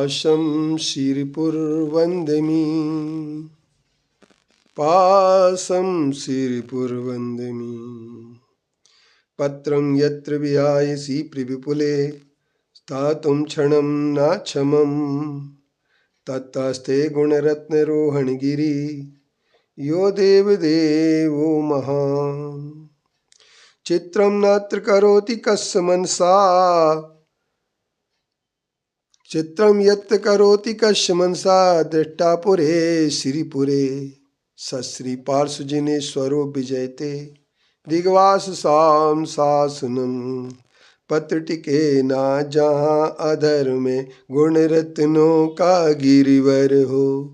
पाशं शिरपुर्वन्दमि पाशं शिरपुर्वन्दमि पत्रं यत्र विहायसि विपुले स्थातुं क्षणं नाक्षमं तत्तस्ते गुणरत्नरोहणगिरि यो देवदेवो महान् चित्रं नात्र करोति कस्य मनसा चित्रं यत् करोति कस्य मनसा दृष्टा पुरे श्रीपुरे सश्री पार्श्वजिनेश्वरो विजयते दिग्वास साम शासनम पत्र टिके ना जहाँ अधर में गुण रत्नों का गिरिवर हो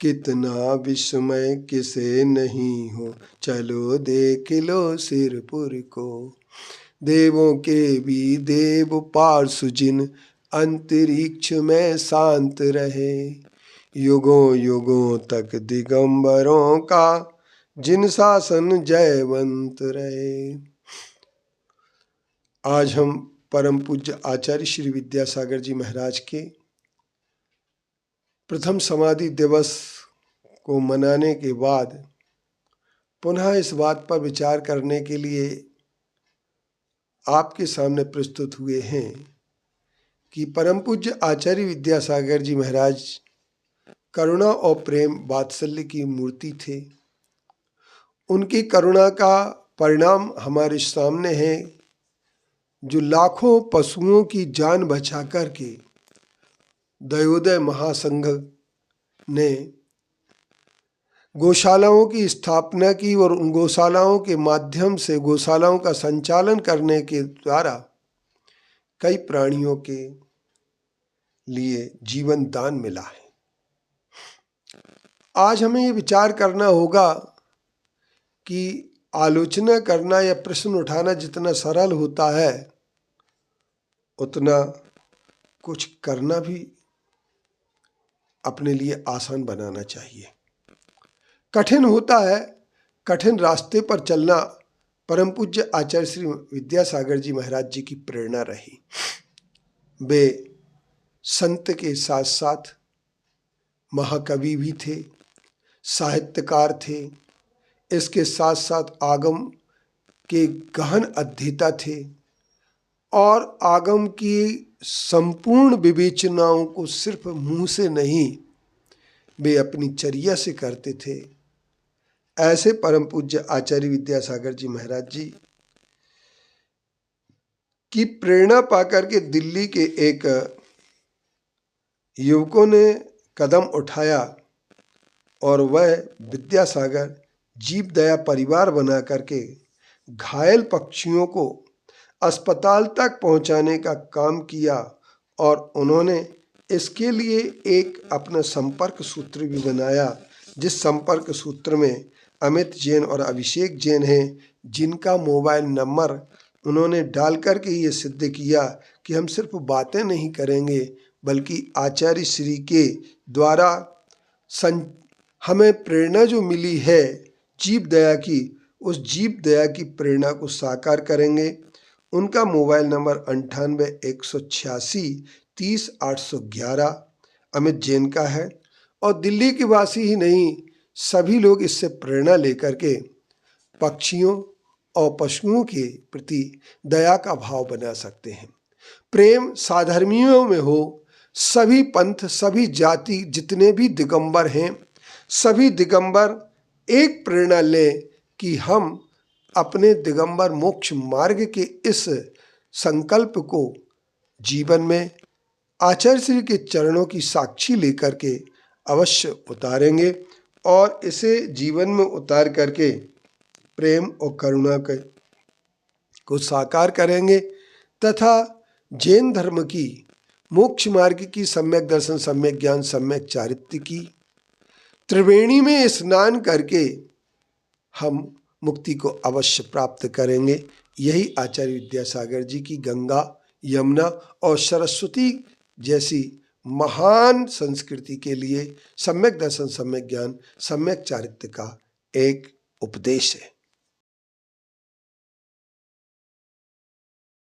कितना विस्मय किसे नहीं हो चलो देख लो सिरपुर को देवों के भी देव पार्श्वजिन अंतरिक्ष में शांत रहे युगों युगों तक दिगंबरों का जिन शासन जयवंत रहे। आज हम परम पूज्य आचार्य श्री विद्यासागर जी महाराज के प्रथम समाधि दिवस को मनाने के बाद पुनः इस बात पर विचार करने के लिए आपके सामने प्रस्तुत हुए हैं कि परम पूज्य आचार्य विद्यासागर जी महाराज करुणा और प्रेम वात्सल्य की मूर्ति थे। उनकी करुणा का परिणाम हमारे सामने है, जो लाखों पशुओं की जान बचा करके दयोदय महासंघ ने गौशालाओं की स्थापना की और उन गौशालाओं के माध्यम से गौशालाओं का संचालन करने के द्वारा कई प्राणियों के लिए जीवन दान मिला है। आज हमें ये विचार करना होगा कि आलोचना करना या प्रश्न उठाना जितना सरल होता है उतना कुछ करना भी अपने लिए आसान बनाना चाहिए। कठिन होता है, कठिन रास्ते पर चलना परम पूज्य आचार्य श्री विद्यासागर जी महाराज जी की प्रेरणा रही। वे संत के साथ साथ महाकवि भी थे, साहित्यकार थे, इसके साथ साथ आगम के गहन अध्येता थे और आगम की संपूर्ण विवेचनाओं को सिर्फ मुंह से नहीं वे अपनी चर्या से करते थे। ऐसे परम पूज्य आचार्य विद्यासागर जी महाराज जी की प्रेरणा पाकर के दिल्ली के एक युवकों ने कदम उठाया और वह विद्यासागर जीव दया परिवार बना करके घायल पक्षियों को अस्पताल तक पहुंचाने का काम किया और उन्होंने इसके लिए एक अपना संपर्क सूत्र भी बनाया, जिस संपर्क सूत्र में अमित जैन और अभिषेक जैन हैं, जिनका मोबाइल नंबर उन्होंने डाल करके ये सिद्ध किया कि हम सिर्फ बातें नहीं करेंगे बल्कि आचार्य श्री के द्वारा हमें प्रेरणा जो मिली है जीव दया की, उस जीव दया की प्रेरणा को साकार करेंगे। उनका मोबाइल नंबर 98-186-30-811 अमित जैन का है और दिल्ली के वासी ही नहीं सभी लोग इससे प्रेरणा लेकर के पक्षियों और पशुओं के प्रति दया का भाव बना सकते हैं। प्रेम साधर्मियों में हो, सभी पंथ सभी जाति जितने भी दिगंबर हैं सभी दिगंबर एक प्रेरणा लें कि हम अपने दिगंबर मोक्ष मार्ग के इस संकल्प को जीवन में आचार्य श्री के चरणों की साक्षी लेकर के अवश्य उतारेंगे और इसे जीवन में उतार करके प्रेम और करुणा को साकार करेंगे तथा जैन धर्म की मोक्ष मार्ग की सम्यक दर्शन सम्यक ज्ञान सम्यक चारित्र्य की त्रिवेणी में स्नान करके हम मुक्ति को अवश्य प्राप्त करेंगे। यही आचार्य विद्यासागर जी की गंगा यमुना और सरस्वती जैसी महान संस्कृति के लिए सम्यक दर्शन सम्यक ज्ञान सम्यक चारित्र्य का एक उपदेश है।